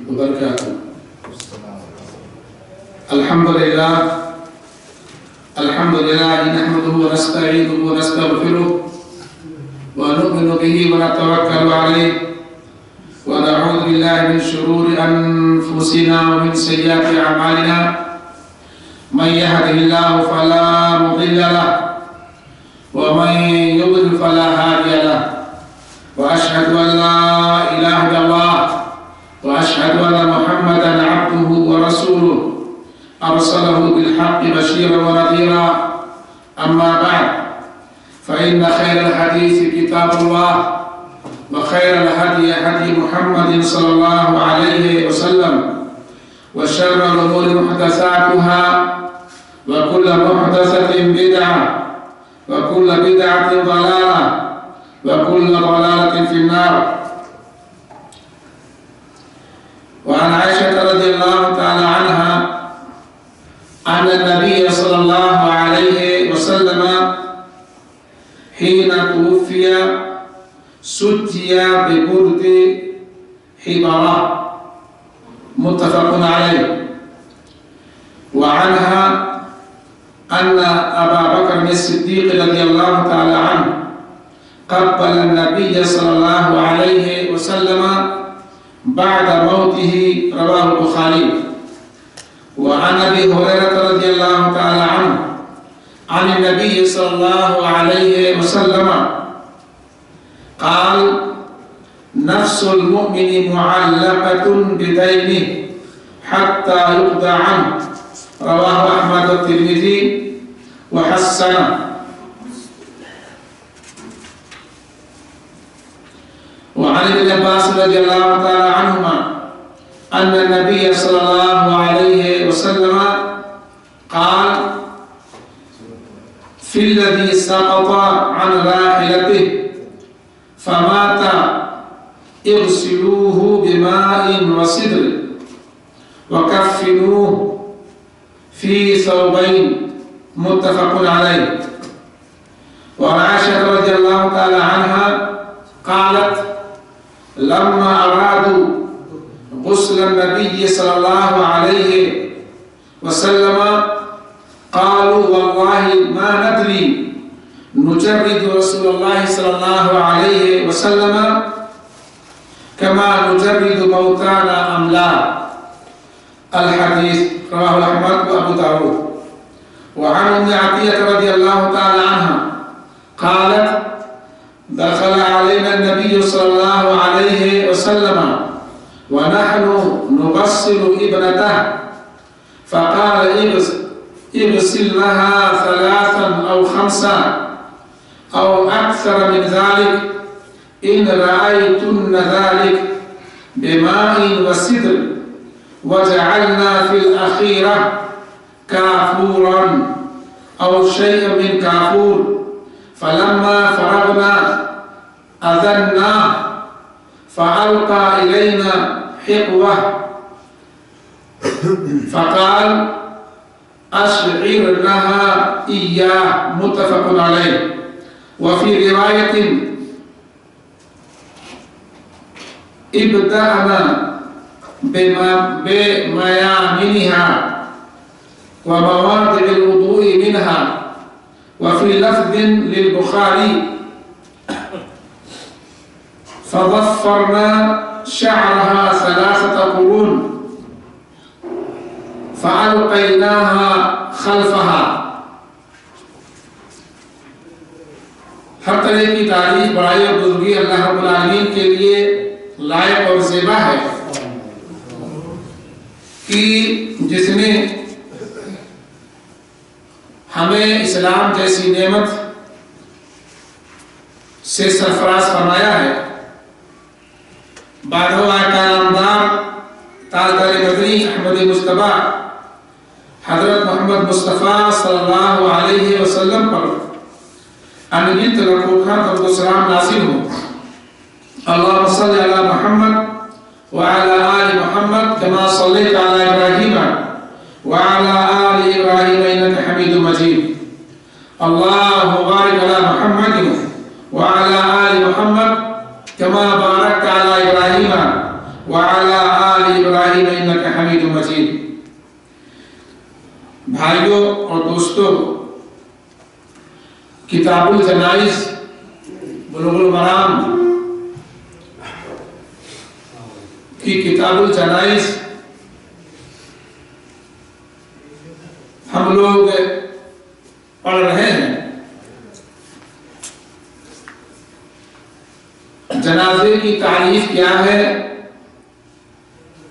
وبركاته. الحمد لله نحمده ونستعينه ونستغفره ونؤمن به ونتوكل عليه ونعوذ بالله من شرور أنفسنا ومن سيئات أعمالنا. من يهده الله فلا مضل له ومن يضلل فلا هادي له، وأشهد أن لا إله إلا الله وأشهد أن محمدا عبده ورسوله أرسله بالحق بشيرا ونذيرا. أما بعد، فإن خير الحديث كتاب الله وخير الهدي هدي محمد صلى الله عليه وسلم، وشر الأمور محدثاتها وكل محدثة بدعة وكل بدعة ضلالة وكل ضلالة في النار. وعن عائشة رضي الله تعالى عنها أن النبي صلى الله عليه وسلم حين توفي سجي ببرد حبرة، متفق عليه. وعنها أن أبا بكر الصديق رضي الله تعالى عنه قبل النبي صلى الله عليه وسلم بعد موته، رواه البخاري. وعن أبي هريرة رضي الله تعالى عنه عن النبي صلى الله عليه وسلم قال: نفس المؤمن معلقة بدينه حتى يقضى عنه، رواه أحمد والترمذي وحسنه. وعن ابن عباس رضي الله تعالى عنهما أن النبي صلى الله عليه وسلم قال: في الذي سقط عن راحلته فمات اغسلوه بماء وسدر وكفنوه في ثوبين، متفق عليه. وعن عائشة رضي الله تعالى عنها قالت: لما أرادوا غسل النبي صلى الله عليه وسلم قالوا: والله ما ندري نجرد رسول الله صلى الله عليه وسلم كما نجرد موتانا أم لا. الحديث رواه أحمد وأبو داود. وعن أم عطية رضي الله تعالى عنها قالت: دخل علينا النبي صلى الله عليه وسلم ونحن نغسل ابنته فقال: اغسل لها 3 أو 5 أو أكثر من ذلك إن رأيتن ذلك بماء وسدر، وجعلنا في الأخيرة كافورا أو شيء من كافور، فلما فرغنا أذنا فألقى إلينا حقوة فقال: أشعر لها إياه، متفق عليه. وفي رواية: ابدأنا بميامنها ومواضع الوضوء منها. وفي لفظ للبخاري: فضفرنا شعرها 3 قرون فألقيناها خلفها. ہر طرح کی تعریف، بڑائی اور بزرگی اللہ رب العالمین کے لیے لائق اور زیبا ہے کہ جس نے ہمیں اسلام جیسی نعمت سے سرفراز فرمایا ہے. بادھو آقا نامدار تاجدار مدنی احمد مصطفیٰ حضرت محمد مصطفیٰ صلی اللہ علیہ وسلم پر انگیت رکھوکھا درد و سلام نازل ہو. اللہم صلی علی محمد وعلى آل محمد كما صليت على إبراهيم وعلى آل إبراهيم إنك حميد مجيد. اللهم بارك على محمد وعلى آل محمد كما باركت على إبراهيم وعلى آل ابراہیم انک حمید مجید۔ بھائیوں اور دوستوں، کتاب الجنائز بلوغ المرام کی کتاب الجنائز ہم لوگ پڑھ رہے ہیں۔ جنازے کی تعریف کیا ہے،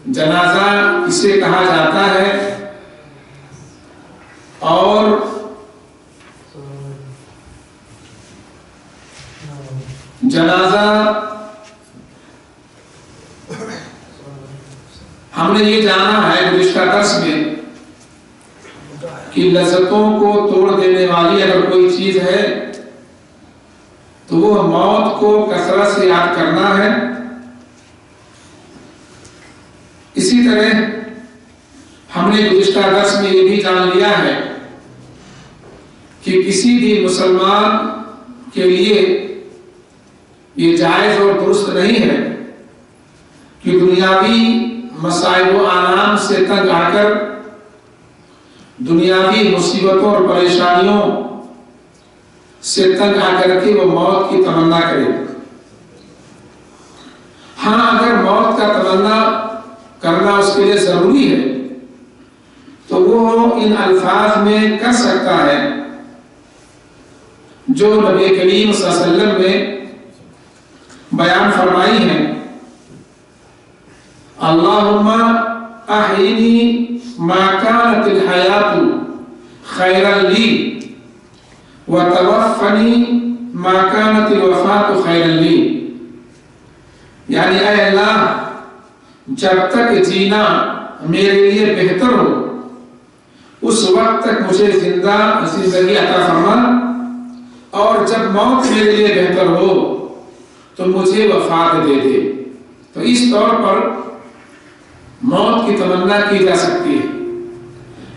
جنازہ کسے کہا جاتا ہے، اور جنازہ ہم نے یہ جانا ہے گزشتہ درس میں کہ لذتوں کو توڑ دینے والی اگر کوئی چیز ہے تو وہ موت کو کثرت سے یاد کرنا ہے۔ اسی طرح ہم نے گزشتہ درس میں یہ بھی جان لیا ہے کہ کسی بھی مسلمان کے لیے یہ جائز اور درست نہیں ہے کہ دنیاوی مسائل و آلام سے تنگ آ کر، دنیاوی مصیبتوں اور پریشانیوں سے تنگ آ کر کے وہ موت کی تمنا کرے۔ ہاں، اگر موت کا تمنا کرنا اس کے لیے ضروری ہے تو وہ ان الفاظ میں کر سکتا ہے جو نبی کریم صلی اللہ علیہ وسلم نے بیان فرمائی ہیں: اللہم احینی ما کانت الحیات خیرا لی وتوفنی ما کانت الوفات خیرا لی۔ یعنی اے اللہ، جب تک جینا میرے لیے بہتر ہو اس وقت تک مجھے زندگی عطا فرما، اور جب موت میرے لیے بہتر ہو تو مجھے وفات دے دے۔ تو اس طور پر موت کی تمنا کی جا سکتی ہے۔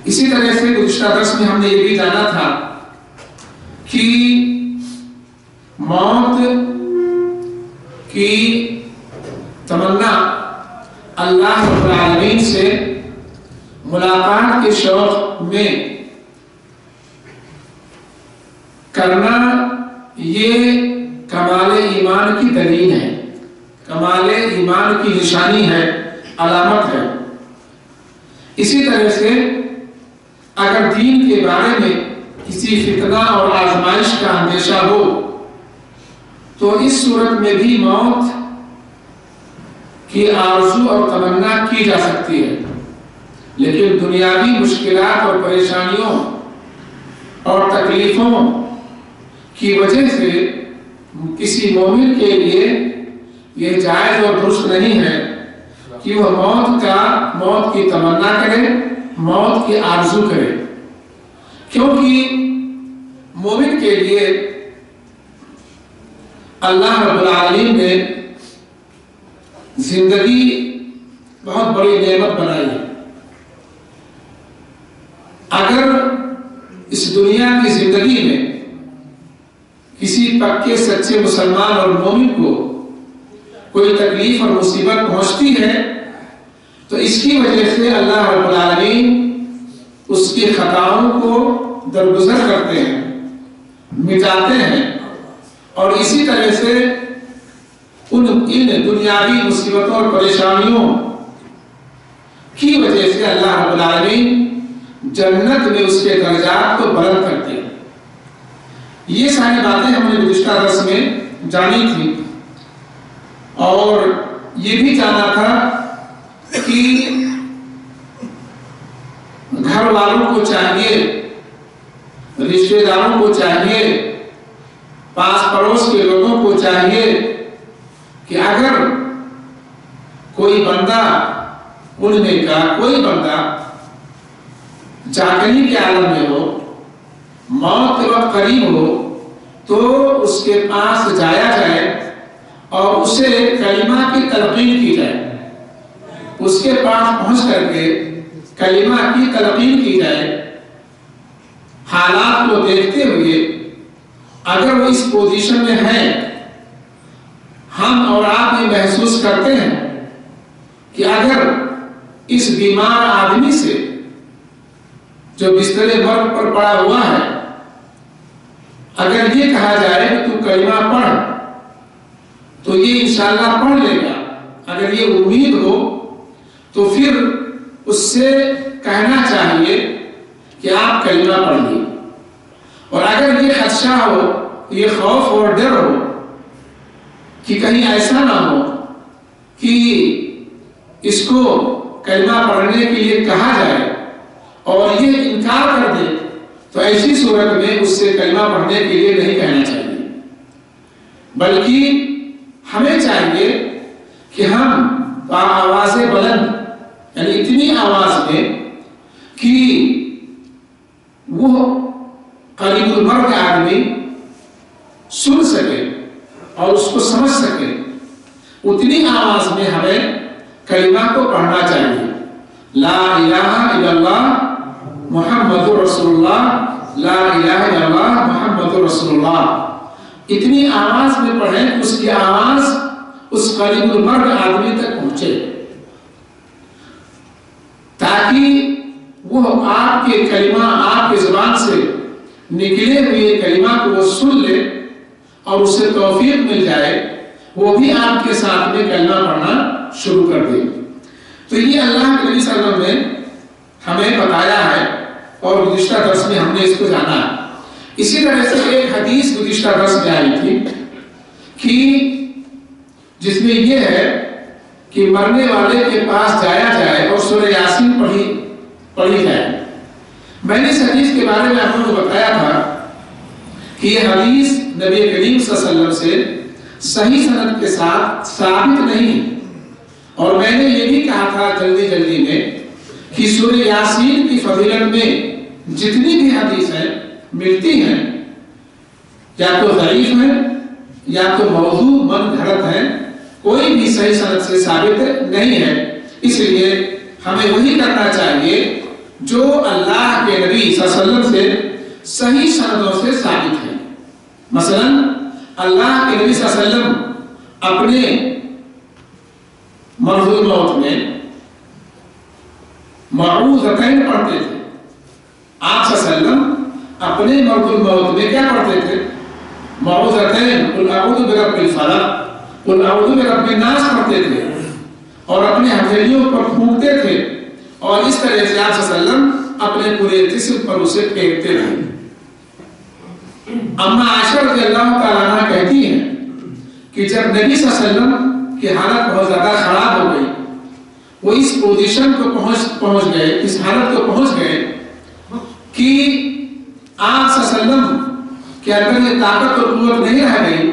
اسی طرح سے گزشتہ درس میں ہم نے یہ بھی جانا تھا کہ موت کی تمنا اللہ رب العالمین سے ملاقات کے شوق میں کرنا یہ کمال ایمان کی دلیل ہے، کمال ایمان کی نشانی ہے، علامت ہے۔ اسی طرح سے اگر دین کے بارے میں کسی فتنہ اور آزمائش کا اندیشہ ہو تو اس صورت میں بھی موت کی آرزو اور تمنا کی جا سکتی ہے، لیکن دنیاوی مشکلات اور پریشانیوں اور تکلیفوں کی وجہ سے کسی مومن کے لیے یہ جائز اور درست نہیں ہے کہ وہ موت کی تمنا کرے، موت کی آرزو کرے، کیونکہ مومن کے لیے اللہ رب العالمین نے زندگی بہت بڑی نعمت بنائی ہے۔ اگر اس دنیا کی زندگی میں کسی پکے سچے مسلمان اور مومن کو کوئی تکلیف اور مصیبت پہنچتی ہے تو اس کی وجہ سے اللہ رب العالمین اس کی خطاؤں کو درگزر کرتے ہیں، مٹاتے ہیں، اور اسی طرح سے ان دنیاوی مصیبتوں اور پریشانیوں کی وجہ سے اللہ رب العالمین جنت میں اس کے درجات کو بلند کرتے ہیں۔ یہ ساری باتیں ہم نے گزشتہ درس میں جانی تھی، اور یہ بھی جانا تھا کہ گھر والوں کو چاہیے، رشتہ داروں کو چاہیے، پاس پڑوس کے لوگوں کو چاہیے کہ اگر کوئی بندہ، ان میں کا کوئی بندہ جاگنی کے عالم میں ہو، موت کے وقت قریب ہو، تو اس کے پاس جایا جائے اور اسے کلمہ کی تلقین کی جائے، اس کے پاس پہنچ کر کے کلمہ کی تلقین کی جائے۔ حالات کو دیکھتے ہوئے اگر وہ اس پوزیشن میں ہے، ہم اور آپ یہ محسوس کرتے ہیں کہ اگر اس بیمار آدمی سے جو بستر مرگ پر پڑا ہوا ہے اگر یہ کہا جائے کہ تو کلمہ پڑھ تو یہ انشاءاللہ پڑھ لے گا، اگر یہ امید ہو تو پھر اس سے کہنا چاہیے کہ آپ کلمہ پڑھیے۔ اور اگر یہ خدشہ ہو، یہ خوف اور ڈر ہو کہ کہیں ایسا نہ ہو کہ اس کو کلمہ پڑھنے کے لیے کہا جائے اور یہ انکار کر دے، تو ایسی صورت میں اس سے کلمہ پڑھنے کے لیے نہیں کہنا چاہیے، بلکہ ہمیں چاہیے کہ ہم آواز بلند یعنی اتنی آواز میں کہ وہ قریب المرگ آدمی سن سکے اور اس کو سمجھ سکے، اتنی آواز میں ہمیں کلمہ کو پڑھنا چاہیے۔ لا الہ الا اللہ محمد رسول اللہ، لا الہ الا اللہ محمد رسول اللہ، اتنی آواز میں پڑھیں کہ اس کی آواز اس قریب المرگ آدمی تک پہنچے، تاکہ وہ آپ کے کلمہ، آپ کے زبان سے نکلے ہوئے کلمہ کو وہ سن لے اور اسے توفیق مل جائے، وہ بھی آپ کے ساتھ میں کلمہ پڑھنا شروع کر دے۔ تو یہ اللہ کے نبی صلی اللہ علیہ وسلم نے ہمیں بتایا ہے اور گزشتہ درس میں ہم نے اس کو جانا ہے۔ اسی طرح سے ایک حدیث گزشتہ درس میں آئی تھی کہ جس میں یہ ہے کہ مرنے والے کے پاس جایا جائے اور سورہ یاسین پڑھی جائے۔ میں نے اس حدیث کے بارے میں آپ کو بتایا تھا کہ یہ حدیث نبی کریم صلی اللہ علیہ وسلم سے صحیح سند کے ساتھ ثابت نہیں، اور میں نے یہ بھی کہا تھا جلدی میں کہ سورہ یاسین کی فضیلت میں جتنی بھی حدیثیں ملتی ہیں یا تو ضعیف ہیں یا تو موضوع من گھڑت ہیں، کوئی بھی صحیح سند سے ثابت نہیں ہے۔ اس لیے ہمیں وہی کرنا چاہیے جو اللہ کے نبی صلی اللہ علیہ وسلم سے صحیح سندوں سے ثابت ہے۔ مثلا اللہ کے نبی صلی اللہ علیہ وسلم اپنے مرض الموت میں معوذتین پڑھتے تھے۔ آپ صلی اللہ علیہ وسلم اپنے مرض الموت میں کیا پڑھتے تھے؟ معوذتین، قل اعوذ برب الفلق، قل اعوذ برب الناس پڑھتے تھے اور اپنے ہتھیلیوں پر پھونکتے تھے، اور اس طرح سے آپ صلی اللہ علیہ وسلم اپنے پورے جسم پر اسے پھینکتے تھے۔ اما عائشہ رضی اللہ تعالیٰ عنہ کہتی ہیں کہ جب نبی صلی اللہ علیہ وسلم کی حالت بہت زیادہ خراب ہو گئی، وہ اس پوزیشن کو پہنچ گئے، اس حالت کو پہنچ گئے کہ آپ صلی اللہ علیہ وسلم کے اندر یہ طاقت اور قوت نہیں رہ گئی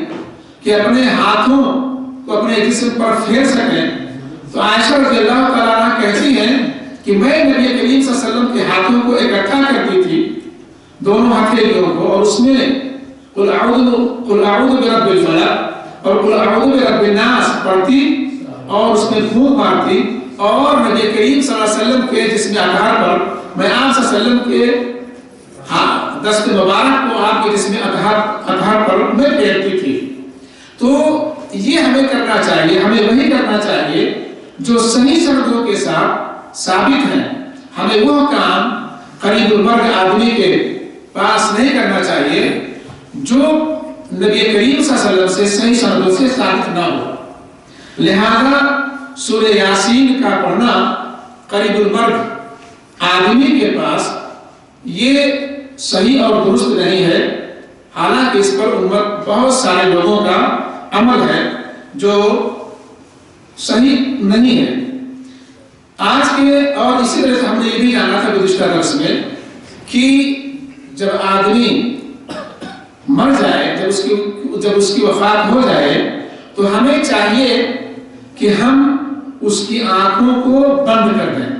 کہ اپنے ہاتھوں کو اپنے جسم پر پھیر سکیں، تو عائشہ رضی اللہ تعالیٰ عنہ کہتی ہیں کہ میں نبی کریم صلی اللہ علیہ وسلم کے ہاتھوں کو اکٹھا کرتی تھی، دونوں ہتھیلیوں کو، اور اس میں قل اعوذ برب الفلق اور قل اعوذ برب الناس پڑھتی اور اس میں پھونک مارتی، اور نبی کریم صلی اللہ علیہ وسلم کے جسم اطہر پر میں آپ صلی اللہ علیہ وسلم کے دست مبارک کو آپ کے جسم اطہر پر میں پھیرتی تھی۔ تو یہ ہمیں کرنا چاہیے، ہمیں وہی کرنا چاہیے جو صحیح سندوں کے ساتھ ثابت ہیں۔ ہمیں وہ کام قریب المرگ آدمی کے پاس نہیں کرنا چاہیے جو نبی کریم صلی اللہ علیہ وسلم سے صحیح سندوں سے ثابت نہ ہو۔ لہذا سورہ یاسین کا پڑھنا قریب المرگ آدمی کے پاس یہ صحیح اور درست نہیں ہے، حالانکہ اس پر امت بہت سارے لوگوں کا عمل ہے جو صحیح نہیں ہے۔ آج کے اور اسی طرح سے ہم نے یہ بھی جانا تھا گزشتہ درس میں کہ جب آدمی مر جائے، جب اس کی وفات ہو جائے، تو ہمیں چاہیے کہ ہم اس کی آنکھوں کو بند کر دیں۔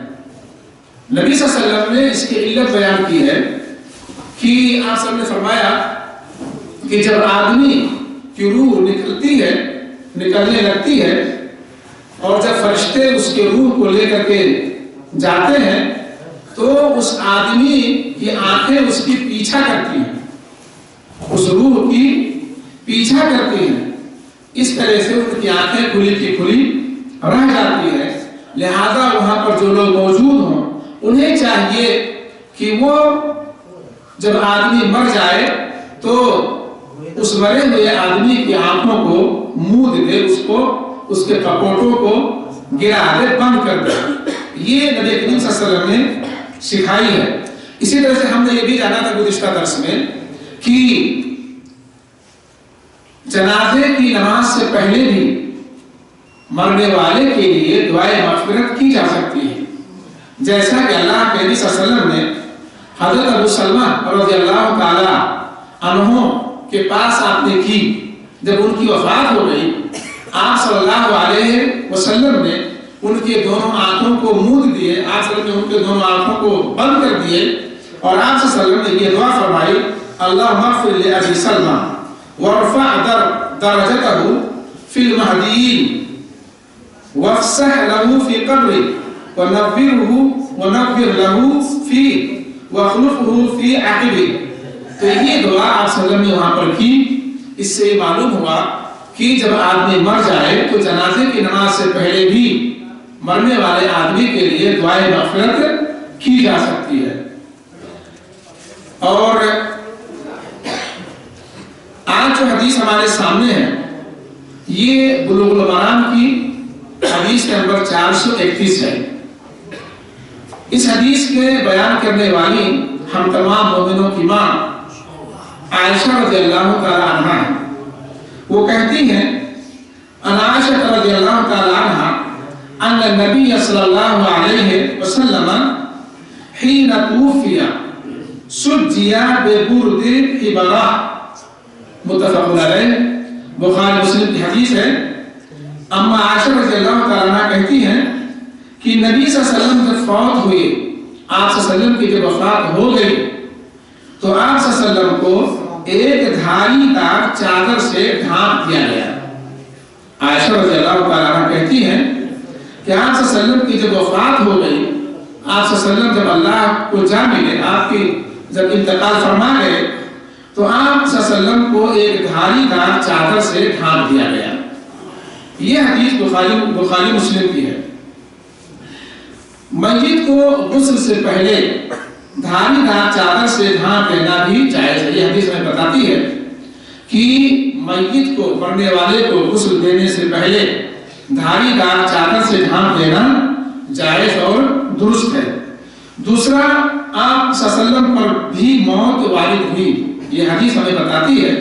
نبی صلی اللہ علیہ وسلم نے اس کی علت بیان کی ہے کہ آپ صلی اللہ علیہ وسلم نے فرمایا کہ جب آدمی کی روح نکلنے لگتی ہے اور جب فرشتے اس کے روح کو لے کر کے جاتے ہیں تو اس آدمی کی آنکھیں اس کی پیچھا کرتی ہیں، اس روح کی پیچھا کرتی ہیں، اس طرح سے ان کی آنکھیں کھلی کی کھلی رہ جاتی ہیں، لہذا وہاں پر جو لوگ موجود ہوں انہیں چاہیے کہ وہ جب آدمی مر جائے تو اس مرے ہوئے آدمی کی آنکھوں کو مود دے، اس کے کپوٹوں کو گرا دے، بند کر دے۔ یہ نبی کریم صلی اللہ علیہ وسلم نے سکھائی ہے۔ اسی طرح سے ہم نے یہ بھی جانا تھا گزشتہ درس میں کہ جنازے کی نماز سے پہلے بھی مرنے والے کے لیے دعائے مغفرت کی جا سکتی ہے، جیسا کہ اللہ کے نبی صلی اللہ علیہ وسلم نے حضرت ابو سلمہ رضی اللہ تعالی عنہ کے پاس آپ نے کی۔ جب ان کی وفات ہو گئی، آپ صلی اللہ علیہ وسلم نے ان کے دونوں آنکھوں کو موند دیے، آپ صلی اللہ علیہ وسلم نے ان کے دونوں آنکھوں کو بند کر دیے، اور آپ صلی اللہ علیہ وسلم نے یہ دعا فرمائی: اللہم اغفر لأبی سلمہ وارفع درجته في المهديين وافسح له في قبره ونور له فيه واخلفه في عقبه۔ تو یہ دعا آپ صلی اللہ علیہ وسلم نے وہاں پر کی۔ اس سے معلوم ہوا کہ جب آدمی مر جائے تو جنازے کی نماز سے پہلے بھی مرنے والے آدمی کے لیے دعائے مغفرت کی جا سکتی ہے۔ اور آج جو حدیث ہمارے سامنے ہے یہ بلوغ المرام کی حدیث نمبر 431 ہے۔ اس حدیث کے بیان کرنے والی ہم تمام مومنوں کی ماں عائشہ رضی اللہ تعالی عنہ ہیں۔ وہ کہتی ہیں: ان عائشہ رضی اللہ تعالی عنہ ان النبی صلی اللہ علیہ وسلم حين توفي سجي ببرد حبرہ، متفق علیہ، بخاری مسلم کی حدیث ہے۔ اما عائشہ رضی اللہ تعالی عنہ کہتی ہیں کہ نبی صلی اللہ علیہ وسلم جب فوت ہوئے، آپ صلی اللہ علیہ وسلم کی جب وفات ہو گئی تو آپ صلی اللہ علیہ وسلم کو ایک دھاری دار چادر سے ڈھانپ دیا گیا۔ عائشہ رضی اللہ تعالی عنہ کہتی ہیں کہ آپ صلی اللہ علیہ وسلم کی جب وفات ہو گئی، آپ صلی اللہ علیہ وسلم جب اللہ کو جا ملے، آپ کی جب انتقال فرما گئے، تو آپ صلی اللہ علیہ وسلم کو ایک دھاری دار چادر سے ڈھانپ دیا گیا۔ یہ حدیث بخاری مسلم کی ہے۔ میت کو غسل سے پہلے دھاری دار چادر سے ڈھانپ دینا بھی جائز ہے۔ یہ حدیث میں بتاتی ہے کہ میت کو، مرنے والے کو غسل دینے سے پہلے دھاری دار چادر سے ڈھانپ دینا جائز اور درست ہے۔ دوسرا، آپ صلی اللہ علیہ وسلم پر بھی موت وارد ہوئی۔ یہ حدیث ہمیں بتاتی ہے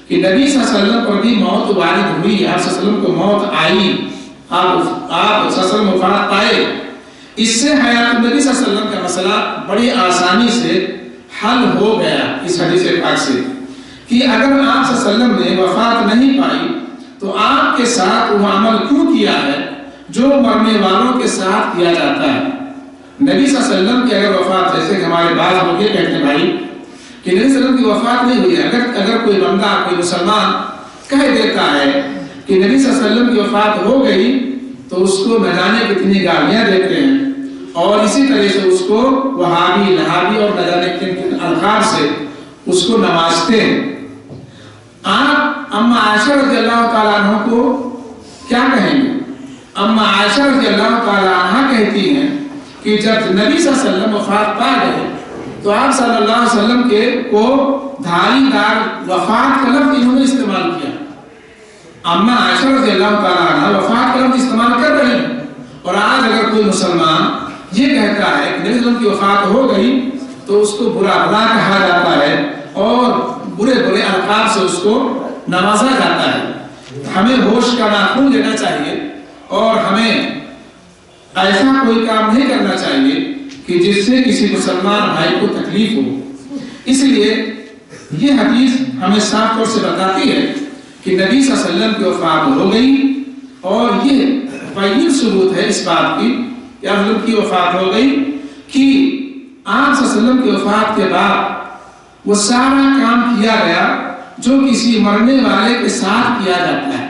کہ نبی صلی اللہ علیہ وسلم پر بھی موت وارد ہوئی، آپ صلی اللہ علیہ وسلم کو موت آئی، آپ صلی اللہ علیہ وسلم وفات پائے۔ اس سے حیات النبی صلی اللہ علیہ وسلم کا مسئلہ بڑی آسانی سے حل ہو گیا اس حدیث پاک سے، کہ اگر آپ صلی اللہ علیہ وسلم نے وفات نہیں پائی تو آپ کے ساتھ وہ عمل کیوں کیا ہے جو مرنے والوں کے ساتھ کیا جاتا ہے۔ نبی صلی اللہ علیہ وسلم کی اگر وفات، جیسے کہ ہمارے بعض لوگ یہ کہتے ہیں بھائی کہ نبی صلی اللہ علیہ وسلم کی وفات نہیں ہوئی ہے، اگر کوئی بندہ، کوئی مسلمان کہہ دیتا ہے کہ نبی صلی اللہ علیہ وسلم کی وفات ہو گئی تو اس کو نہ جانے کتنی گالیاں دیتے ہیں، اور اسی طرح سے اس کو وہابی، لہابی اور نہ جانے کن القاب سے اس کو نوازتے ہیں۔ آپ اما عائشہ رضی اللہ تعالیٰ عنہ کو کیا کہیں گے؟ اما عائشہ رضی اللہ تعالیٰ عنہ کہتی ہیں کہ جب نبی صلی اللہ علیہ وسلم وفات پا گئے تو آپ صلی اللہ علیہ وسلم کے کو دھاری دار وفات کا لفظ انہوں نے استعمال کیا۔ اما عائشہ رضی اللہ تعالیٰ عنہ وفات کا لفظ استعمال کر رہے ہیں، اور آج اگر کوئی مسلمان یہ کہتا ہے کہ نبی صلی اللہ علیہ وسلم کی وفات ہو گئی تو اس کو برا بھلا کہا جاتا ہے اور برے برے القاب سے اس کو نوازا جاتا ہے۔ ہمیں ہوش کا ناخن لینا چاہیے اور ہمیں ایسا کوئی کام نہیں کرنا چاہیے کہ جس سے کسی مسلمان بھائی کو تکلیف ہو۔ اس لیے یہ حدیث ہمیں صاف طور سے بتاتی ہے کہ نبی صلی اللہ علیہ وسلم کی وفات ہو گئی، اور یہ بین ثبوت ہے اس بات کی کہ آپ لوگ کی وفات ہو گئی کہ آپ صلی اللہ علیہ وسلم کی وفات کے بعد وہ سارا کام کیا گیا جو کسی مرنے والے کے ساتھ کیا جاتا ہے۔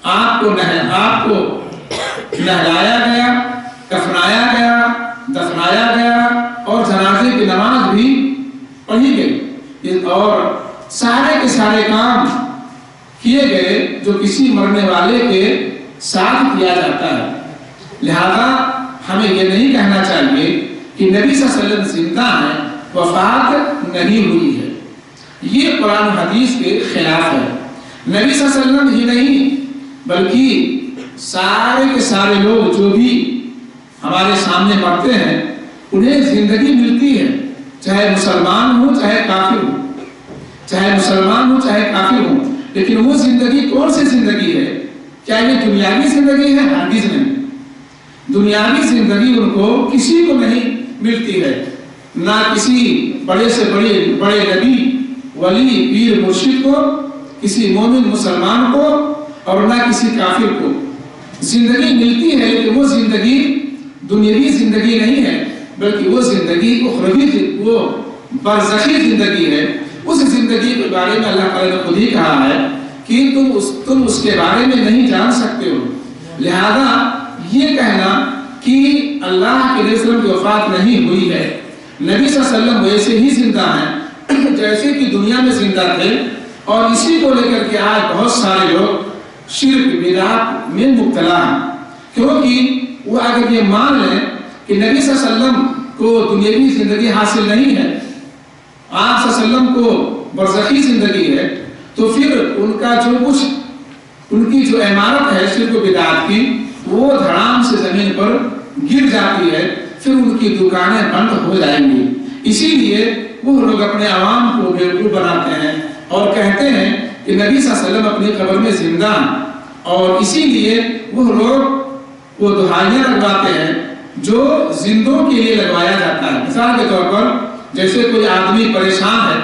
آپ کو نہلایا گیا، کفنایا گیا، دفنایا گیا، اور جنازے کی نماز بھی پڑھی گئی، اور سارے کے سارے کام کیے گئے جو کسی مرنے والے کے ساتھ کیا جاتا ہے۔ لہذا ہمیں یہ نہیں کہنا چاہیے کہ نبی صلی اللہ علیہ وسلم زندہ ہیں، وفات نہیں ہوئی ہے، یہ قرآن حدیث کے خلاف ہے۔ نبی صلی اللہ علیہ وسلم ہی نہیں بلکہ سارے کے سارے لوگ جو بھی ہمارے سامنے پڑھتے ہیں انہیں زندگی ملتی ہے، چاہے مسلمان ہو چاہے کافر ہو، چاہے مسلمان ہو چاہے کافر ہو، لیکن وہ زندگی کون سی زندگی ہے؟ کیا یہ دنیاوی زندگی ہے؟ ہرگز نہیں۔ دنیاوی زندگی ان کو کسی کو نہیں ملتی ہے، نہ کسی بڑے سے بڑے نبی ولی پیر مرشد کو، کسی مومن مسلمان کو، اور نہ کسی کافر کو زندگی ملتی ہے، لیکن وہ زندگی دنیاوی زندگی نہیں ہے، بلکہ وہ زندگی اخروی، وہ برزخی زندگی ہے۔ اس زندگی کے بارے میں اللہ تعالیٰ نے خود ہی کہا ہے کہ تم اس کے بارے میں نہیں جان سکتے ہو، لہذا یہ کہنا کہ اللہ کے رسول کی وفات نہیں ہوئی ہے، نبی صلی اللہ علیہ وسلم ویسے ہی زندہ ہیں جیسے کہ دنیا میں زندہ تھے، اور اسی کو لے کر کے آج بہت سارے لوگ شرک بدعت میں مبتلا ہیں، کیونکہ وہ اگر یہ مان لیں کہ نبی صلی اللہ علیہ وسلم کو دنیاوی زندگی حاصل نہیں ہے، آپ صلی اللہ علیہ وسلم کو برزخی زندگی ہے، تو پھر ان کا جو کچھ ان کی جو عمارت ہے شرک و بدعت کی وہ دھڑام سے زمین پر گر جاتی ہے، پھر ان کی دکانیں بند ہو جائیں گی۔ اسی لیے وہ لوگ اپنے عوام کو بیوقوف بناتے ہیں اور کہتے ہیں کہ نبی صلی اللہ علیہ وسلم اپنی قبر میں زندہ ہیں، اور اسی لیے وہ لوگ وہ دہائیاں لگواتے ہیں جو زندوں کے لیے لگوایا جاتا ہے۔ مثال کے طور پر جیسے کوئی آدمی پریشان ہے،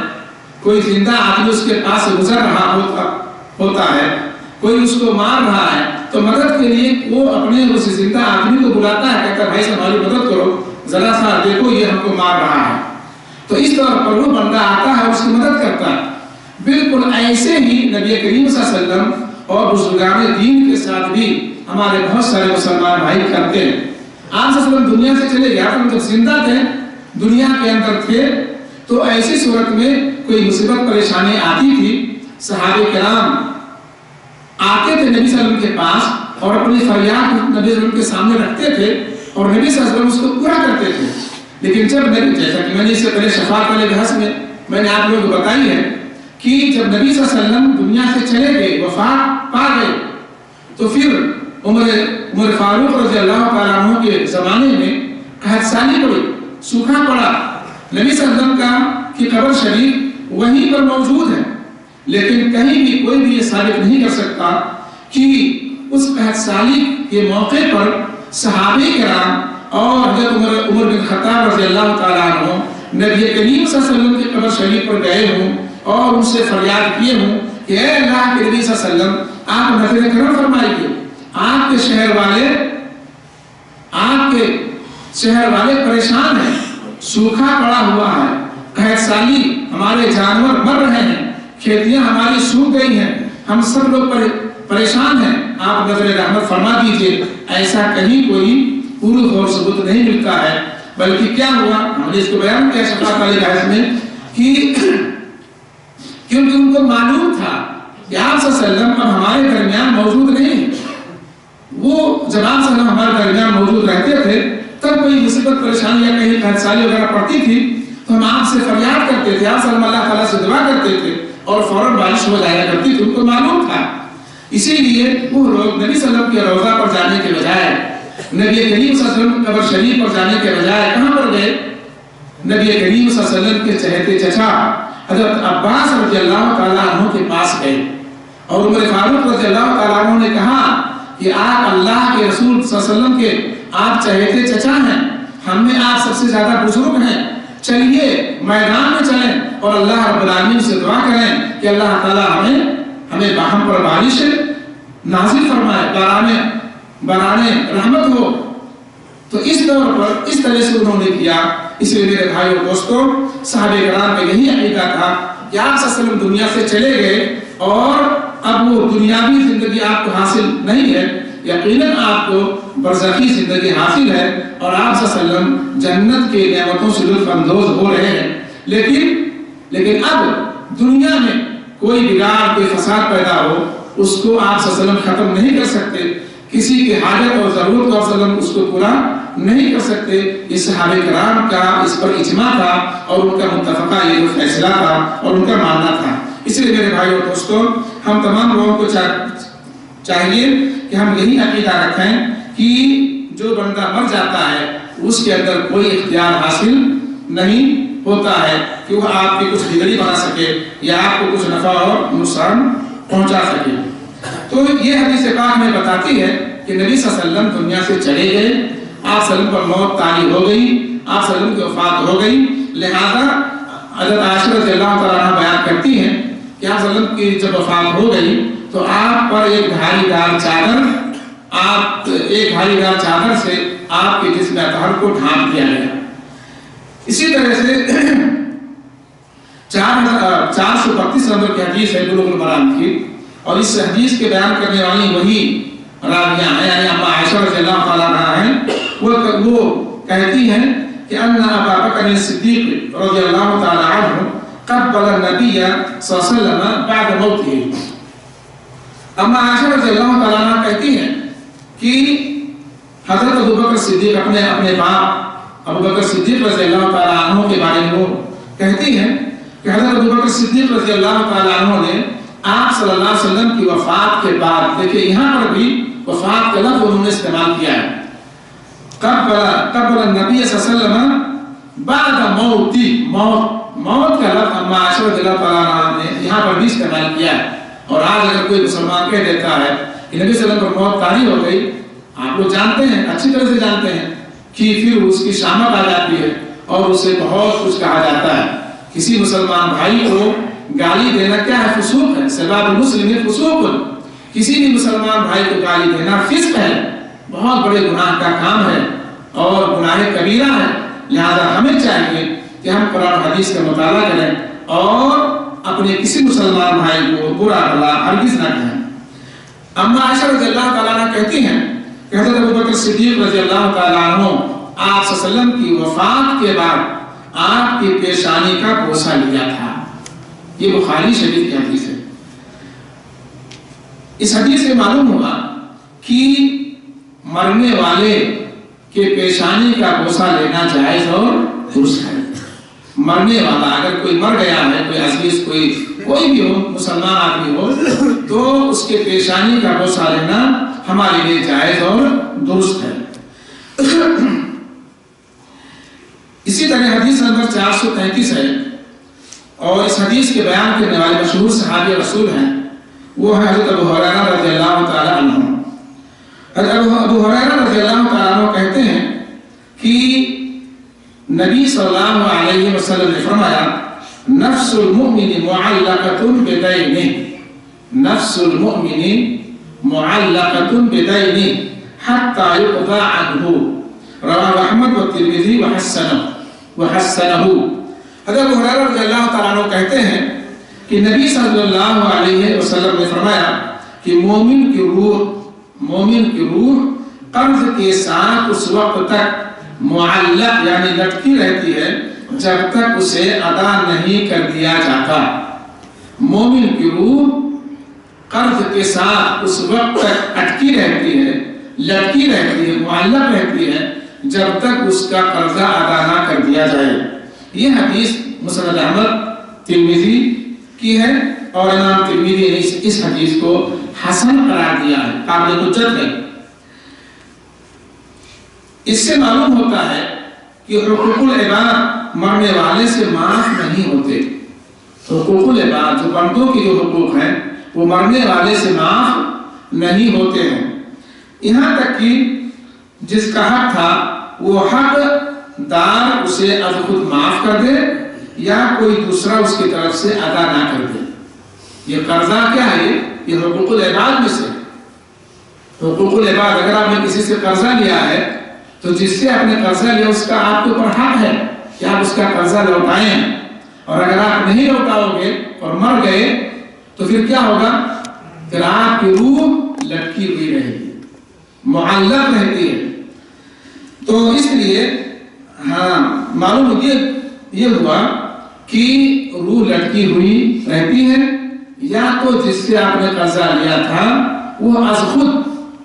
کوئی زندہ آدمی اس کے پاس سے گزر رہا ہوتا ہے، کوئی اس کو مار رہا ہے، تو مدد کے لیے وہ اپنے اس زندہ آدمی کو بلاتا ہے، کہتا ہے بھائی سے ہماری مدد کرو، ذرا سا دیکھو یہ ہم کو مار رہا ہے، تو اس طور پر وہ بندہ آتا ہے، اس کی مدد کرتا ہے۔ بالکل ایسے ہی نبی کریم صلی اللہ علیہ وسلم اور بزرگان دین کے ساتھ بھی ہمارے بہت سارے مسلمان بھائی کرتے ہیں۔ آپ صلی اللہ علیہ وسلم دنیا سے چلے گیا، تو جب زندہ تھے، دنیا کے اندر تھے، تو ایسی صورت میں کوئی مصیبت پریشانی آتی تھی، صحابہ کرام آتے تھے نبی صلی اللہ علیہ وسلم کے پاس اور اپنی فریاد نبی صلی اللہ علیہ وسلم کے سامنے رکھتے تھے، اور نبی صلی اللہ علیہ وسلم اس کو پورا کرتے تھے۔ لیکن جب نبی، جیسا کہ میں نے اس سے پہلے شفاعت والے بحث میں نے آپ لوگوں کو بتائی ہے کہ جب نبی صلی اللہ علیہ وسلم دنیا سے چلے گئے، وفات پا گئے، تو پھر عمر فاروق رضی اللہ تعالیٰ عنہ کے زمانے میں قحط سالی پڑی، سوکھا پڑا، نبی صلی اللہ علیہ وسلم کی قبر شریف وہیں پر موجود ہے، لیکن کہیں بھی کوئی بھی یہ ثابت نہیں کر سکتا کہ اس قحط سالی کے موقع پر صحابہ کرام اور حضرت عمر بن خطاب رضی اللہ تعالیٰ عنہ نبی کریم صلی اللہ علیہ وسلم کی قبر شریف پر گئے ہوں اور ان سے فریاد کیے ہوں کہ اے اللہ کے نبی صلی اللہ علیہ وسلم آپ نفل کرم فرمائیے، آپ کے شہر والے پریشان ہیں، سوکھا پڑا ہوا ہے، قحط سالی، ہمارے جانور مر رہے ہیں، کھیتیاں ہماری سوکھ گئی ہیں، ہم سب لوگ پریشان ہیں، آپ نظر رحمت فرما دیجئے۔ ایسا کہیں کوئی پورا اور ثبوت نہیں ملتا ہے، بلکہ کیا ہوا، ہم نے اس کو بیان کیا شفاعت والے بحث میں کہ کیونکہ ان کو معلوم تھا کہ آپ صلی اللہ علیہ وسلم اب ہمارے درمیان موجود نہیں، وہ جب آپ صلی اللہ علیہ وسلم ہمارے درمیان موجود رہتے تھے تب کوئی مصیبت پریشانی یا کہیں قحط سالی وغیرہ پڑتی تھی تو ہم آپ سے فریاد کرتے تھے، آپ صلی اللہ تعالیٰ سے دعا کرتے تھے اور فوراً بارش ہو جایا کرتی تھی، ان کو معلوم تھا۔ اسی لیے وہ لوگ نبی صلی اللہ علیہ وسلم کے روضہ پر جانے کے بجائے، نبی کریم صلی اللہ علیہ وسلم کی قبر شریف پر جانے کے بجائے کہاں پر گئے؟ نبی کریم صلی اللہ علیہ وسلم کے چہتے چچا حضرت عباس رضی اللہ تعالیٰ عنہ کے پاس گئے، اور عمر فاروق رضی اللہ تعالیٰ عنہ نے کہا کہ آپ اللہ کے رسول صلی اللہ علیہ وسلم کے آپ چہتے چچا ہیں، ہم میں آپ سب سے زیادہ بزرگ ہیں، چلیے میدان میں چلیں اور اللہ رب العالمین سے دعا کریں کہ اللہ تعالیٰ ہمیں ہم پر بارش نازل فرمائے، برانے رحمت ہو۔ تو اس طور پر اس طرح سے انہوں نے کیا۔ اس لیے میرے بھائیو اور دوستو، صحابہ کرام کا یہی عقیدہ تھا کہ آپ صلی اللہ علیہ وسلم دنیا سے چلے گئے اور اب وہ دنیاوی زندگی آپ کو حاصل نہیں ہے، یقیناً آپ کو برزخی زندگی حاصل ہے اور آپ صلی اللہ علیہ وسلم جنت کے نعمتوں سے لطف اندوز ہو رہے ہیں۔ لیکن اب دنیا میں کوئی بگاڑ، کوئی فساد پیدا ہو، اس کو آپ صلی اللہ علیہ وسلم ختم نہیں کر سکتے، کسی کی حاجت اور ضرورت کو وسلم اس کو پورا نہیں کر سکتے. اس صحابہ کرام کا اس پر اجماع تھا اور ان کا متفقہ یہ فیصلہ تھا اور ان کا ماننا تھا. اس لیے میرے بھائی اور دوستوں، ہم تمام لوگوں کو چاہیے کہ ہم یہی عقیدہ رکھیں کہ جو بندہ مر جاتا ہے اس کے اندر کوئی اختیار حاصل نہیں ہوتا ہے کہ وہ آپ کی کچھ بگڑی بنا سکے یا آپ کو کچھ نفع اور نقصان پہنچا سکے. تو یہ حدیث پاک میں بتاتی ہے کہ نبی صلی اللہ علیہ وسلم دنیا سے چلے گئے، آپ صلی اللہ علیہ وسلم پر موت طاری ہو گئی، آپ صلی اللہ علیہ وسلم کی وفات ہو گئی. لہذا حضرت عائشہ رضی اللہ تعالیٰ عنہ بیان کرتی ہیں کہ آپ صلی اللہ علیہ وسلم کی جب وفات ہو گئی تو آپ پر ایک بھاری دار چادر سے آپ کے جسم اطہر کو ڈھانپ دیا گیا. اسی طرح سے 432 نمبر کی حدیث ہے بلوغ المرام کی، اور اس حدیث کے بیان کرنے والی وہی راویہ ہیں، یعنی اما عائشہ رضی اللہ تعالیٰ عنہ ہیں. وہ کہتی ہیں کہ ان ابا بکر صدیق رضی اللہ تعالیٰ عنہ قبل النبی صلی اللہ علیہ وسلم بعد موته. اما عائشہ رضی اللہ تعالیٰ عنہ کہتی ہیں کہ حضرت ابو بکر صدیق اپنے باپ ابو بکر صدیق رضی اللہ تعالیٰ عنہ کے بارے میں وہ کہتی ہیں کہ حضرت ابو بکر صدیق رضی اللہ تعالیٰ عنہ نے آپ صلی اللہ علیہ وسلم کی وفات کے بعد، دیکھیں یہاں پر بھی وفات کا لفظ انہوں نے استعمال کیا ہے، قبل النبی صلی اللہ علیہ وسلم بعد موتی، موت کا لفظ اما عائشہ رضی اللہ تعالیٰ عنہ نے یہاں پر بھی استعمال کیا ہے. اور آج اگر کوئی مسلمان کہہ دیتا ہے کہ نبی صلی اللہ علیہ وسلم پر موت طاری ہو گئی، آپ لوگ جانتے ہیں، اچھی طرح سے جانتے ہیں کہ پھر اس کی شامت آ جاتی ہے اور اسے بہت کچھ کہا جاتا ہے. کسی مسلمان بھائی کو گالی دینا کیا ہے؟ فسوق ہے. سباب المسلم فسوق. کسی بھی مسلمان بھائی کو گالی دینا فسق ہے، بہت بڑے گناہ کا کام ہے اور گناہ کبیرہ ہے. لہذا ہمیں چاہیے کہ ہم قرآن حدیث کا مطالعہ کریں اور اپنے کسی مسلمان بھائی کو برا بھلا ہرگز نہ کہیں. اما عائشہ رضی اللہ تعالیٰ عنہ کہتی ہیں کہ حضرت ابو بکر صدیق رضی اللہ تعالیٰ عنہ آپ صلی اللہ علیہ وسلم کی وفات کے بعد آپ کی پیشانی کا بوسہ لیا تھا. یہ بخاری شریف کی حدیث ہے. اس حدیث سے معلوم ہوا کہ مرنے والے کے پیشانی کا بوسہ لینا جائز اور درست ہے. مرنے والا اگر کوئی مر گیا ہے، کوئی عزیز کوئی بھی ہو، مسلمان آدمی ہو، تو اس کے پیشانی کا بوسہ لینا ہمارے لیے جائز اور درست ہے. اسی طرح حدیث نمبر 433 ہے، اور اس حدیث کے بیان کرنے والے مشہور صحابی رسول ہیں، وہ ہے حضرت ابو ہریرہ رضی اللہ تعالیٰ عنہ. حضرت ابو ہریرہ رضی اللہ تعالیٰ عنہ کہتے ہیں کہ نبی صلی اللہ علیہ وسلم نے فرمایا نفس المؤمن معلقۃ بدینہ، نفس المؤمن معلقۃ بدینہ حتی یقضى عنہ، رواہ احمد والترمذی وحسنہ. حضرت ابو ہریرہ رضی اللہ تعالیٰ عنہ کہتے ہیں کہ نبی صلی اللہ علیہ وسلم نے فرمایا کہ مومن کی روح قرض کے ساتھ اس وقت تک معلق یعنی لٹکی رہتی ہے جب تک اسے ادا نہیں کر دیا جاتا. مومن کی روح قرض کے ساتھ اس وقت تک اٹکی رہتی ہے، لٹکی رہتی ہے، معلق رہتی ہے جب تک اس کا قرضہ ادا نہ کر دیا جائے. یہ حدیث مسند احمد ترمذی کی ہے اور امام ترمذی نے اس حدیث کو حسن قرار دیا ہے، قابل حجت ہے. اس سے معلوم ہوتا ہے کہ حقوق العباد مرنے والے سے معاف نہیں ہوتے. حقوق العباد جو بندوں کی جو حقوق ہیں وہ مرنے والے سے معاف نہیں ہوتے ہیں. یہاں تک کہ جس کا حق تھا وہ حق دار اسے از خود معاف کر دے یا کوئی دوسرا اس کی طرف سے ادا نہ کر دے. یہ قرضہ کیا ہے؟ یہ حقوق العباد میں سے. حقوق العباد اگر آپ نے کسی سے قرضہ لیا ہے تو جس سے آپ نے قرضہ لیا اس کا آپ کے اوپر حق ہے کہ آپ اس کا قرضہ لوٹائیں، اور اگر آپ نہیں لوٹاؤ گے اور مر گئے تو پھر کیا ہوگا؟ پھر آپ کی روح لٹکی ہوئی رہے گی، معلق رہتی ہے. تو اس لیے معلوم یہ ہوا کہ روح لٹکی ہوئی رہتی ہے، یا تو جس سے آپ نے قرضہ لیا تھا وہ از خود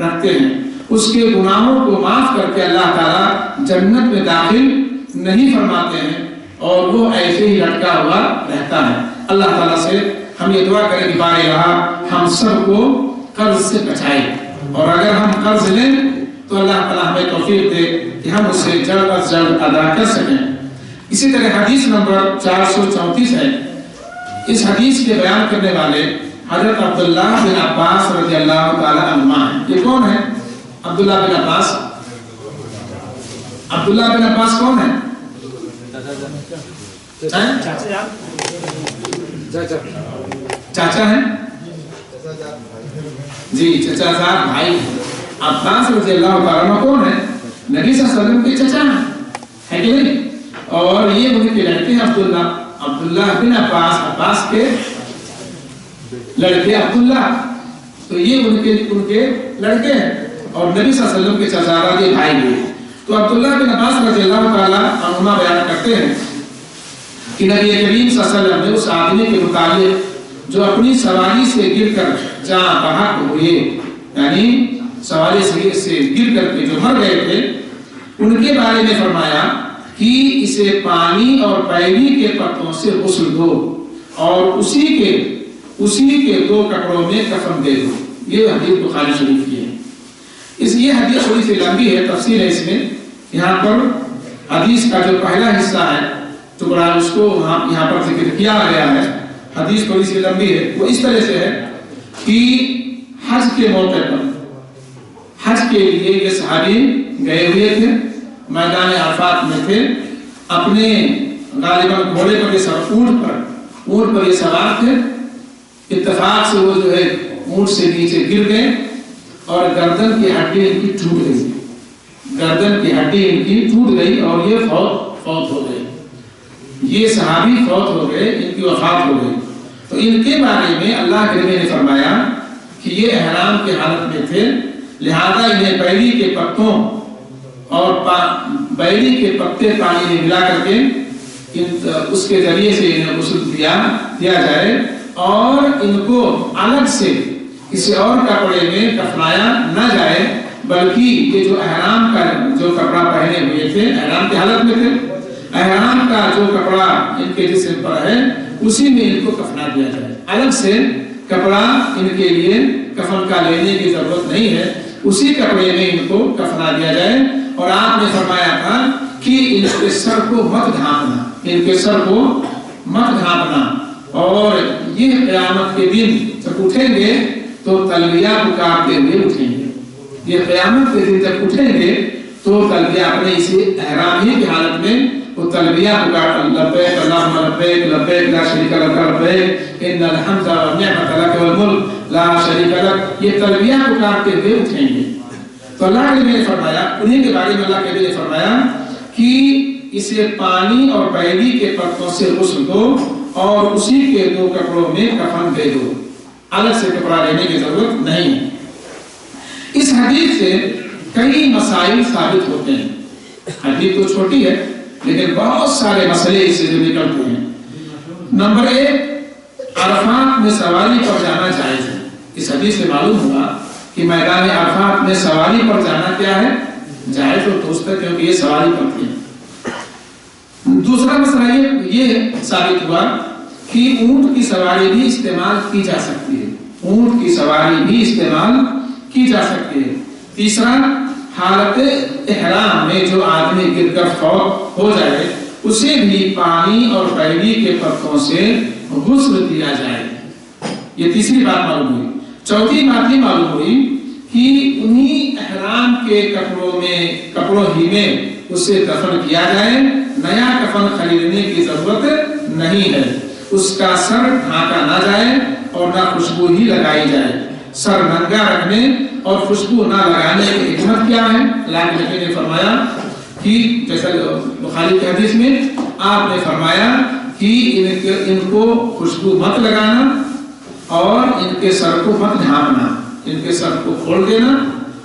رکھتے ہیں اس کے گناہوں کو معاف کر کے اللہ تعالیٰ جنت میں داخل نہیں فرماتے ہیں اور وہ ایسے ہی لٹکا ہوا رہتا ہے۔ اللہ تعالیٰ سے ہم یہ دعا کریں کہ بارے رہا ہم سب کو قرض سے بچائے، اور اگر ہم قرض لیں تو اللہ تعالیٰ ہمیں توفیق دے کہ ہم اسے جلد از جلد ادا کر سکیں۔ اسی طرح حدیث نمبر 434 ہے۔ اس حدیث کے بیان کرنے والے حضرت عبداللہ بن عباس رضی اللہ تعالیٰ عنہما ہیں۔ یہ کون ہے؟ عبداللہ بن عباس۔ عبداللہ بن عباس کون ہے؟ چاچا ہیں جی، چچا صاحب بھائی۔ عباس رضی اللہ تعالیٰ عنہ کون ہے؟ نبی صلی اللہ علیہ وسلم کے چچا ہیں، ہے کہ نہیں؟ اور یہ ان کے لڑکے ہیں عبداللہ بن عباس، عباس کے لڑکے عبداللہ، تو یہ ان کے لڑکے ہیں اور نبی صلی اللہ علیہ وسلم کے چچا بھائی بھی۔ تو عبداللہ بن عباس رضی اللہ تعالیٰ عنہما بیان کرتے ہیں کہ نبی کریم صلی اللہ علیہ وسلم نے اس آدمی کے متعلق جو اپنی سواری سے گر کر جاں بحق ہوئے، یعنی سواری سے گر کر کے جو مر گئے تھے، ان کے بارے میں فرمایا کہ اسے پانی اور پیلی کے پتوں سے غسل دو اور اسی کے 2 کپڑوں میں کفن دے دو۔ یہ حدیث بخاری شریف کی ہے۔ یہ حدیث تھوڑی سی لمبی ہے، تفصیل ہے اس میں۔ یہاں پر حدیث کا جو پہلا حصہ ہے ٹکڑا اس کو یہاں پر ذکر کیا گیا ہے۔ حدیث تھوڑی سی لمبی ہے، وہ اس طرح سے ہے کہ حج کے موقع پر حج کے لیے یہ صحابی گئے ہوئے تھے، میدان عرفات میں تھے، اپنے غالباً گھوڑے پر اونٹ پر یہ سوار تھے۔ اتفاق سے وہ جو ہے اونٹ سے نیچے گر گئے اور گردن کی ہڈی ان کی ٹوٹ گئی، گردن کی ہڈی ان کی ٹوٹ گئی اور یہ فوت ہو گئے۔ یہ صحابی فوت ہو گئے، ان کی وفات ہو گئی۔ تو ان کے بارے میں اللہ کے نبی نے فرمایا کہ یہ احرام کی حالت میں تھے، لہذا انہیں بیری کے پتوں اور بیری کے پتے پانی میں ملا کر کے اس کے ذریعے سے انہیں غسل دیا جائے اور ان کو الگ سے کسی اور کپڑے میں کفنایا نہ جائے، بلکہ یہ جو احرام کا جو کپڑا پہنے ہوئے تھے، احرام کی حالت میں تھے، احرام کا جو کپڑا ان کے جسم پر ہے اسی میں ان کو کفنا دیا جائے۔ الگ سے کپڑا ان کے لیے کفن کا لینے کی ضرورت نہیں ہے، اسی کپڑے میں ان کو کفنا دیا جائے۔ اور آپ نے فرمایا تھا کہ ان کے سر کو مت ڈھانپنا، ان کے سر کو مت ڈھانپنا، اور یہ قیامت کے دن جب اٹھیں گے تو تلبیہ پکارتے ہوئے اٹھیں گے۔ یہ قیامت کے دن جب اٹھیں گے تو تلبیہ اپنے اسی احرام ہی کی حالت میں وہ تلبیہ پکار لبیک اللہم لبیک لبیک لا شریک لک لبیک ان الحمد والنعمت لک والملک لا شریک لک، یہ تلبیہ پکارتے ہوئے اٹھیں گے۔ تو اللہ کے نبی نے فرمایا، انہیں کے بارے میں اللہ کے نبی نے فرمایا کہ اسے پانی اور بیری کے پتوں سے غسل دو اور اسی کے 2 کپڑوں میں کفن دے دو، الگ سے کپڑا لینے کی ضرورت نہیں ہے۔ اس حدیث سے کئی مسائل ثابت ہوتے ہیں۔ حدیث تو چھوٹی ہے لیکن بہت سارے مسئلے اس سے جو نکلتے ہیں۔ نمبر 1، عرفات میں سواری پر جانا جائز ہے۔ اس حدیث سے معلوم ہوا کہ میدان عرفات میں سواری پر جانا کیا ہے؟ جائز اور درست ہے، کیونکہ یہ سواری پر تھے۔ دوسرا مسئلہ یہ ثابت ہوا کہ اونٹ کی سواری بھی استعمال کی جا سکتی ہے، اونٹ کی سواری بھی استعمال کی جا سکتی ہے۔ تیسرا، حالت احرام میں جو آدمی گر کر فوت ہو جائے اسے بھی پانی اور بیری کے پتوں سے غسل دیا جائے۔ یہ تیسری بات معلوم ہوئی۔ چوتھی بات یہ معلوم ہوئی کہ انہی احرام کے کپڑوں ہی میں اسے دفن کیا جائے، نیا کفن خریدنے کی ضرورت نہیں ہے، اس کا سر ڈھانکا نہ جائے اور نہ خوشبو ہی لگائی جائے۔ سر ننگا رکھنے اور خوشبو نہ لگانے کی حکمت کیا ہے؟ اللہ کے نبی نے فرمایا کہ جیسا بخاری کی حدیث میں آپ نے فرمایا کہ ان کو خوشبو مت لگانا اور ان کے سر کو مت ڈھانپنا، ان کے سر کو کھول دینا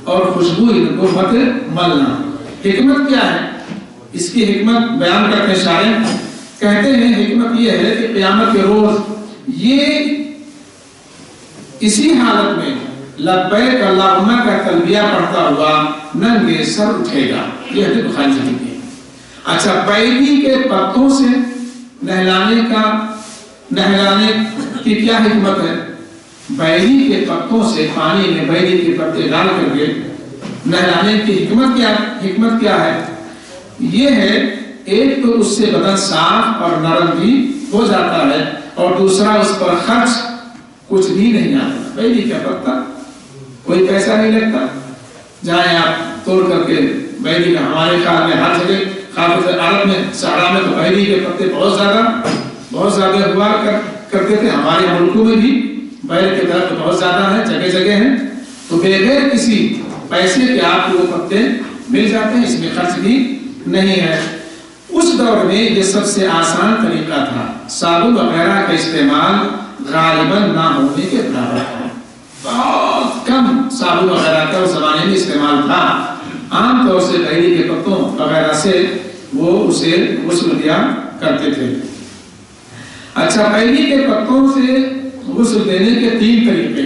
اور خوشبو ان کو مت ملنا۔ حکمت کیا ہے؟ اس کی حکمت بیان کرتے شاعر کہتے ہیں حکمت یہ ہے کہ قیامت کے روز یہ اسی حالت میں لبیک اللہم کا تلبیہ پڑھتا ہوا ننگے سر اٹھے گا. یہ حدیث بخاری شریف ہے. اچھا بیری کے پتوں سے نہلانے کی کیا حکمت ہے؟ بیری کے پتوں سے پانی میں بیری کے پتے ڈال کر کے نہلانے کی حکمت کیا ہے؟ یہ ہے ایک تو اس سے بدن صاف اور نرم بھی ہو جاتا ہے اور دوسرا اس پر خرچ کچھ بھی نہیں آتا. بیری کا پتا کوئی پیسہ نہیں لگتا. جائیں آپ توڑ کر کے بیری کا ہمارے خیال میں ہر جگہ خاص عرب میں صحرا میں تو بیری کے پتے بہت زیادہ ہوا کرتے تھے. ہمارے ملکوں میں بھی بیری کے درخت بہت زیادہ ہیں, جگہ جگہ ہیں. تو بغیر کسی پیسے کے آپ کو وہ پتے مل جاتے ہیں, اس میں خرچ بھی نہیں ہے. اس دور میں یہ سب سے آسان طریقہ تھا. صابن وغیرہ کا استعمال غالباً نہ ہونے کے برابر ہے. بہت کم صابن وغیرہ کا اس زمانے میں استعمال تھا. عام طور سے بیری کے پتوں وغیرہ سے وہ اسے غسل دیا کرتے تھے. اچھا, بیری کے پتوں سے غسل دینے کے 3 طریقے.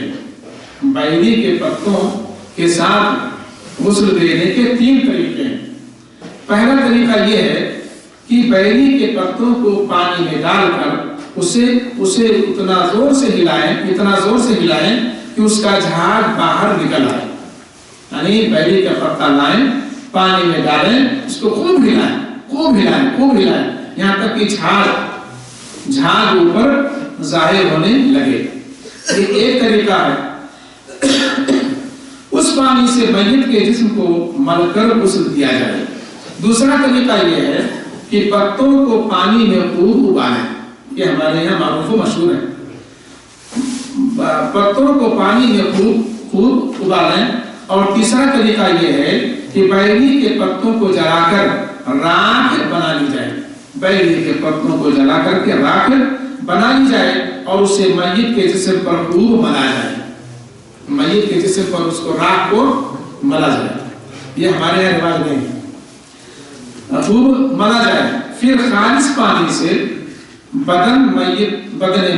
بیری کے پتوں کے ساتھ غسل دینے کے 3 طریقے. پہلا طریقہ یہ ہے کہ بیری کے پتوں کو پانی میں ڈال کر اسے اتنا زور سے ہلائیں کہ اس کا جھاگ باہر نکل آئے. یعنی بیری کا پتا لائیں, پانی میں ڈالیں, اس کو خوب ہلائیں یہاں تک کہ جھاگ اوپر ظاہر ہونے لگے. یہ ایک طریقہ ہے. اس پانی سے میت کے جسم کو مل کر غسل دیا جائے. دوسرا طریقہ یہ ہے کہ پتوں کو پانی میں خوب ابالیں. یہ ہمارے یہاں معروف و مشہور ہے. پتوں کو پانی میں خوب ابالیں. اور تیسرا طریقہ یہ ہے کہ بیری کے پتوں کو جلا کر راکھ بنا لی جائے. بیری کے پتوں کو جلا کر کے راکھ بنا لی جائے اور اسے میت کے جسم پر خوب ملا جائے. میت کے جسم پر اس کو راکھ کو ملا جائے. یہ ہمارے یہاں رواج نہیں ہے. خوب ملا جائے. پھر خالص پانی سے بدن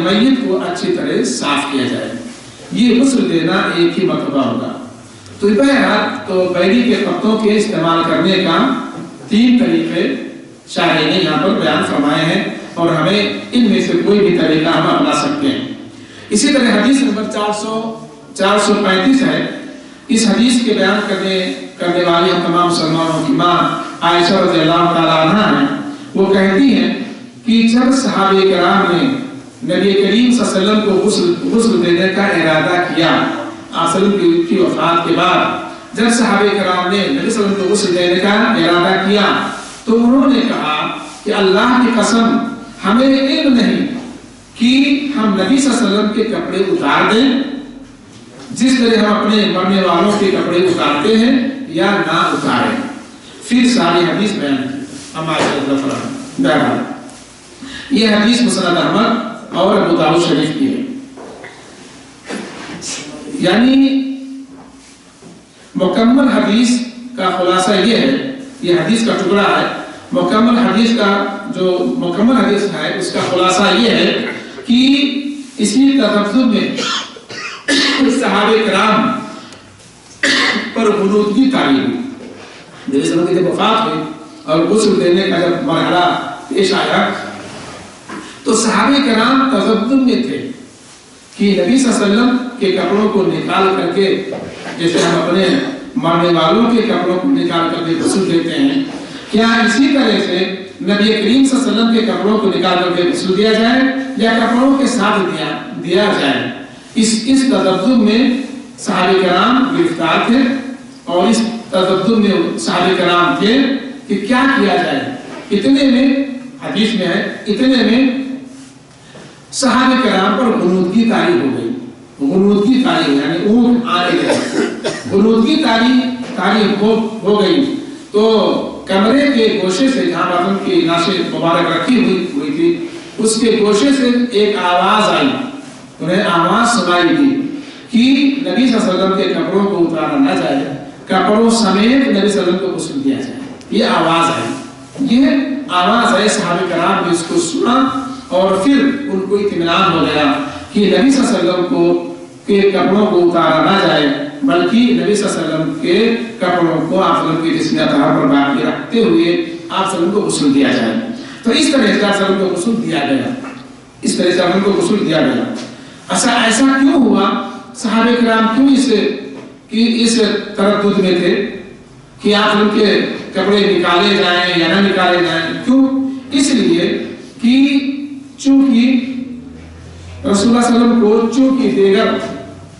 میت کو اچھی طرح صاف کیا جائے. یہ غسل دینا ایک ہی مرتبہ ہوگا. تو بہرحال تو بیری کے پتوں کے استعمال کرنے کا 3 طریقے شاعر نے یہاں پر بیان فرمائے ہیں اور ہمیں ان میں سے کوئی بھی طریقہ ہم اپنا سکتے ہیں. اسی طرح حدیث نمبر 435 ہے. اس حدیث کے بیان کرنے والی ہم تمام مسلمانوں کی ماں عائشہ رضی اللہ تعالیٰ عنہا ہیں. وہ کہتی ہیں کہ جب صحابہ کرام نے نبی کریم صلی اللہ علیہ وسلم کو غسل دینے کا ارادہ کیا, کی وفات کے بعد جب صحابہ کرام نے نبی صلی اللہ علیہ وسلم کو غسل دینے کا ارادہ کیا تو انہوں نے کہا کہ اللہ کی قسم ہمیں علم نہیں کہ ہم نبی صلی اللہ علیہ وسلم کے کپڑے اتار دیں جس طرح ہم اپنے مرنے والوں کے کپڑے اتارتے ہیں یا نہ اتاریں. پھر ساری حدیث بیان کی. یہ حدیث مسند احمد اور ابو داؤد شریف کی ہے. یعنی مکمل حدیث کا خلاصہ یہ ہے, یہ حدیث کا ٹکڑا ہے. مکمل حدیث کا جو مکمل حدیث ہے اس کا خلاصہ یہ ہے کہ اسی تذبذب میں صحابہ کرام پر غنودگی طاری ہوئی. جیسے ان کی وفات ہوئی اور غسل دینے کا جب مرحلہ پیش آیا تو صحابہ کرام تذبذب میں تھے کہ نبی صلی اللہ علیہ وسلم کے کپڑوں کو نکال کر کے جیسے ہم اپنے مرنے والوں کے کپڑوں کو نکال کر کے غسل دیتے ہیں, کیا اسی طرح سے نبی کریم صلی اللہ علیہ وسلم کے کپڑوں کو نکال کر کے غسل دیا جائے یا کپڑوں کے ساتھ دیا جائے. اس تذبذب میں صحابہ کرام گرفتار تھے اور اس تذبذب میں صحابہ کرام تھے کہ کیا کیا جائے. اتنے میں حدیث میں ہے, اتنے میں صحابہ کرام پر غنودگی طاری ہو گئی. غنودگی طاری یعنی اونگ آنے لگے. غنودگی طاری ہو گئی تو کمرے کے گوشے سے جہاں باتوں کی ناشے مبارک رکھی ہوئی تھی اس کے گوشے سے ایک آواز آئی. انہیں آواز سنائی دی کہ نبی صلی اللہ علیہ وسلم کے کپڑوں کو اتارا نہ جائے, کپڑوں سمیت نبی صلی اللہ علیہ وسلم کو غسل دیا جائے. یہ آواز آئی. یہ آواز ہے صحابہ کرام نے اس کو سنا اور پھر ان کو اطمینان ہو گیا کہ نبی صلی اللہ علیہ وسلم کو کے کپڑوں کو اتارا نہ جائے، بلکہ نبی صلی اللہ علیہ وسلم کے کپڑوں کو آپ صلی اللہ علیہ وسلم کی جسم اطہار پر باقی رکھتے ہوئے آپ صلی اللہ علیہ وسلم کو غسل دیا جائے۔ تو اس طرح سے آپ صلی اللہ علیہ وسلم کو غسل دیا گیا، اس طرح سے آپ صلی اللہ علیہ وسلم کو غسل دیا گیا۔ ایسا کیوں ہوا؟ صحابہ کرام کیوں اس تردد میں تھے کہ آپ ان کے کپڑے نکالے جائیں یا نہ نکالے جائیں؟ کیوں؟ اس لیے کہ چونکہ رسول اللہ صلی اللہ علیہ وسلم کو چونکہ دیگر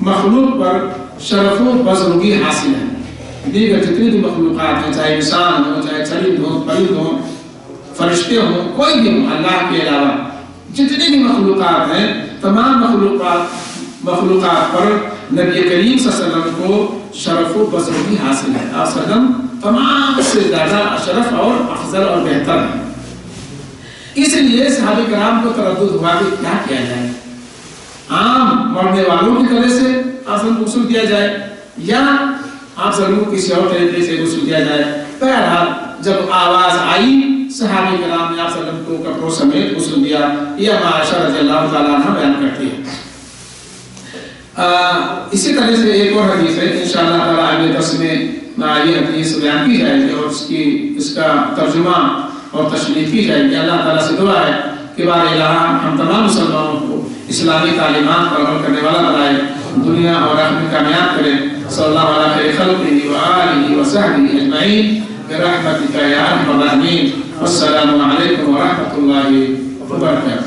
مخلوق پر شرف و بزرگی حاصل ہے، دیگر جتنی بھی مخلوقات ہیں، چاہے انسان ہو، چاہے چرند ہو، پرند ہو، فرشتے ہوں، کوئی بھی ہو اللہ کے علاوہ جتنی بھی مخلوقات ہیں، تمام مخلوقات پر نبی کریم صلی اللہ علیہ وسلم کو شرف و بزرگی حاصل ہے۔ آپ صلی اللہ علیہ وسلم تمام سے زیادہ اشرف اور افضل اور بہتر ہے۔ اس لیے صحابہ کرام کو تردد ہوا کہ کیا کیا جائے، عام مرنے والوں کی طرح سے آپ صلی اللہ علیہ وسلم کو غسل دیا جائے یا آپ صلی اللہ علیہ وسلم کو کسی اور طریقے سے غسل دیا جائے۔ بہرحال جب آواز آئی صحابہ کرام نے آپ صلی اللہ علیہ وسلم کو کپڑوں سمیت غسل دیا۔ یہ عائشہ رضی اللہ تعالیٰ عنہ بیان کرتی ہے۔ اسی طرح سے ایک اور حدیث ہے، انشاءاللہ تعالیٰ آگے درس میں یہ حدیث بیان کی جائے گی اور اس کا ترجمہ اور تشریح کی جائے گی۔ اللہ تعالیٰ سے دعا ہے کہ بار الہ ہم تمام مسلمانوں کو اسلامی تعلیمات پر عمل کرنے والا بنائے، دنیا اور آخرت میں کامیاب کرے۔ صلی اللہ علیہ خلقہ وآلہ وصحبہ اجمعین برحمتک یا ارحم الراحمین۔ والسلام علیکم ورحمۃ اللہ وبرکاتہ۔